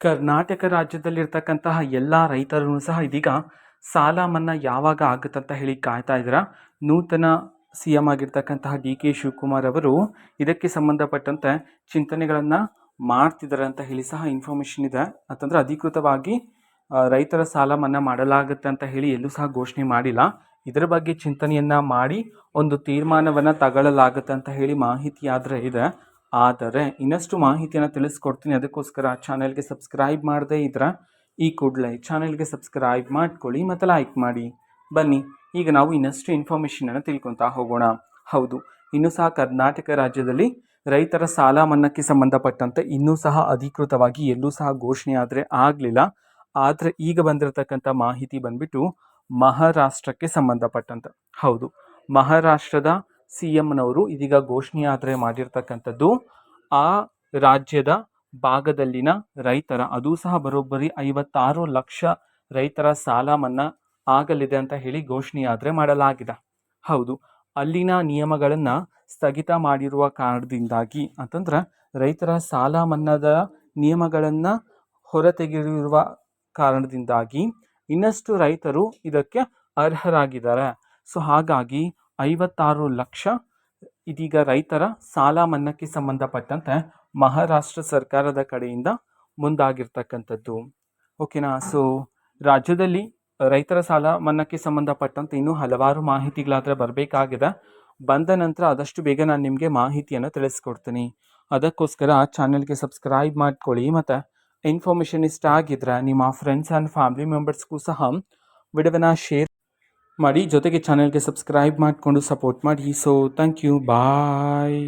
ಕರ್ನಾಟಕ ರಾಜ್ಯದಲ್ಲಿರ್ತಕ್ಕಂತಹ ಎಲ್ಲ ರೈತರೂ ಸಹ ಇದೀಗ ಸಾಲ ಮನ್ನಾ ಯಾವಾಗ ಆಗುತ್ತಂತ ಹೇಳಿ ಕಾಯ್ತಾ ಇದ್ದೀರಾ. ನೂತನ ಸಿ ಎಂ ಆಗಿರ್ತಕ್ಕಂತಹ ಡಿ ಕೆ ಶಿವಕುಮಾರ್ ಅವರು ಇದಕ್ಕೆ ಸಂಬಂಧಪಟ್ಟಂತೆ ಚಿಂತನೆಗಳನ್ನು ಮಾಡ್ತಿದ್ದಾರೆ ಅಂತ ಹೇಳಿ ಸಹ ಇನ್ಫಾರ್ಮೇಷನ್ ಇದೆ. ಅಂತಂದರೆ ಅಧಿಕೃತವಾಗಿ ರೈತರ ಸಾಲ ಮನ್ನಾ ಮಾಡಲಾಗುತ್ತೆ ಅಂತ ಹೇಳಿ ಎಲ್ಲೂ ಸಹ ಘೋಷಣೆ ಮಾಡಿಲ್ಲ. ಇದರ ಬಗ್ಗೆ ಚಿಂತನೆಯನ್ನು ಮಾಡಿ ಒಂದು ತೀರ್ಮಾನವನ್ನು ತಗೊಳ್ಳಲಾಗುತ್ತೆ ಅಂತ ಹೇಳಿ ಮಾಹಿತಿ ಆದರೆ ಇದೆ. ಆದರೆ ಇನ್ನಷ್ಟು ಮಾಹಿತಿಯನ್ನು ತಿಳಿಸ್ಕೊಡ್ತೀನಿ. ಅದಕ್ಕೋಸ್ಕರ ಚಾನೆಲ್ಗೆ ಸಬ್ಸ್ಕ್ರೈಬ್ ಮಾಡದೇ ಇದ್ರೆ ಈ ಕೂಡಲೇ ಚಾನೆಲ್ಗೆ ಸಬ್ಸ್ಕ್ರೈಬ್ ಮಾಡ್ಕೊಳ್ಳಿ ಮತ್ತು ಲೈಕ್ ಮಾಡಿ. ಬನ್ನಿ ಈಗ ನಾವು ಇನ್ನಷ್ಟು ಇನ್ಫಾರ್ಮೇಷನನ್ನು ತಿಳ್ಕೊತಾ ಹೋಗೋಣ. ಹೌದು, ಇನ್ನೂ ಸಹ ಕರ್ನಾಟಕ ರಾಜ್ಯದಲ್ಲಿ ರೈತರ ಸಾಲ ಮನ್ನಾಕ್ಕೆ ಸಂಬಂಧಪಟ್ಟಂತೆ ಇನ್ನೂ ಸಹ ಅಧಿಕೃತವಾಗಿ ಎಲ್ಲೂ ಸಹ ಘೋಷಣೆ ಆಗಲಿಲ್ಲ. ಆದರೆ ಈಗ ಬಂದಿರತಕ್ಕಂಥ ಮಾಹಿತಿ ಬಂದ್ಬಿಟ್ಟು ಮಹಾರಾಷ್ಟ್ರಕ್ಕೆ ಸಂಬಂಧಪಟ್ಟಂತೆ. ಹೌದು, ಮಹಾರಾಷ್ಟ್ರದ ಸಿ ಎಂನವರು ಇದೀಗ ಘೋಷಣೆ ಮಾಡಿರ್ತಕ್ಕಂಥದ್ದು ಆ ರಾಜ್ಯದ ಭಾಗದಲ್ಲಿನ ರೈತರ, ಅದು ಸಹ ಬರೋಬ್ಬರಿ 56 ಲಕ್ಷ ರೈತರ ಸಾಲ ಮನ್ನಾ ಆಗಲಿದೆ ಅಂತ ಹೇಳಿ ಘೋಷಣೆ ಮಾಡಲಾಗಿದೆ. ಹೌದು, ಅಲ್ಲಿನ ನಿಯಮಗಳನ್ನು ಸ್ಥಗಿತ ಮಾಡಿರುವ ಕಾರಣದಿಂದಾಗಿ, ಅಂತಂದ್ರೆ ರೈತರ ಸಾಲ ಮನ್ನಾದ ನಿಯಮಗಳನ್ನು ಹೊರತೆಗೆದಿರುವ ಕಾರಣದಿಂದಾಗಿ ಇನ್ನಷ್ಟು ರೈತರು ಇದಕ್ಕೆ ಅರ್ಹರಾಗಿದ್ದಾರೆ. ಸೊ ಹಾಗಾಗಿ 56 ಲಕ್ಷ ಇದೀಗ ರೈತರ ಸಾಲ ಮನ್ನಾಕ್ಕೆ ಸಂಬಂಧಪಟ್ಟಂತೆ ಮಹಾರಾಷ್ಟ್ರ ಸರ್ಕಾರದ ಕಡೆಯಿಂದ ಮುಂದಾಗಿರ್ತಕ್ಕಂಥದ್ದು. ಓಕೆನಾ. ಸೊ ರಾಜ್ಯದಲ್ಲಿ ರೈತರ ಸಾಲ ಮನ್ನಾಕ್ಕೆ ಸಂಬಂಧಪಟ್ಟಂತೆ ಇನ್ನೂ ಹಲವಾರು ಮಾಹಿತಿಗಳಾದರೆ ಬರಬೇಕಾಗಿದೆ. ಬಂದ ನಂತರ ಆದಷ್ಟು ಬೇಗ ನಾನು ನಿಮಗೆ ಮಾಹಿತಿಯನ್ನು ತಿಳಿಸ್ಕೊಡ್ತೀನಿ. ಅದಕ್ಕೋಸ್ಕರ ಚಾನೆಲ್ಗೆ ಸಬ್ಸ್ಕ್ರೈಬ್ ಮಾಡ್ಕೊಳ್ಳಿ ಮತ್ತು ಇನ್ಫಾರ್ಮೇಷನ್ ಇಷ್ಟ ಆಗಿದ್ರೆ ನಿಮ್ಮ ಫ್ರೆಂಡ್ಸ್ ಆ್ಯಂಡ್ ಫ್ಯಾಮಿಲಿ ಮೆಂಬರ್ಸ್ಗೂ ಸಹ ವಿಡಿಯೋವನ್ನು ಶೇರ್ ಮಾಡಿ, ಜೊತೆಗೆ ಚಾನೆಲ್ಗೆ ಸಬ್ಸ್ಕ್ರೈಬ್ ಮಾಡಿಕೊಂಡು ಸಪೋರ್ಟ್ ಮಾಡಿ. So thank you, bye.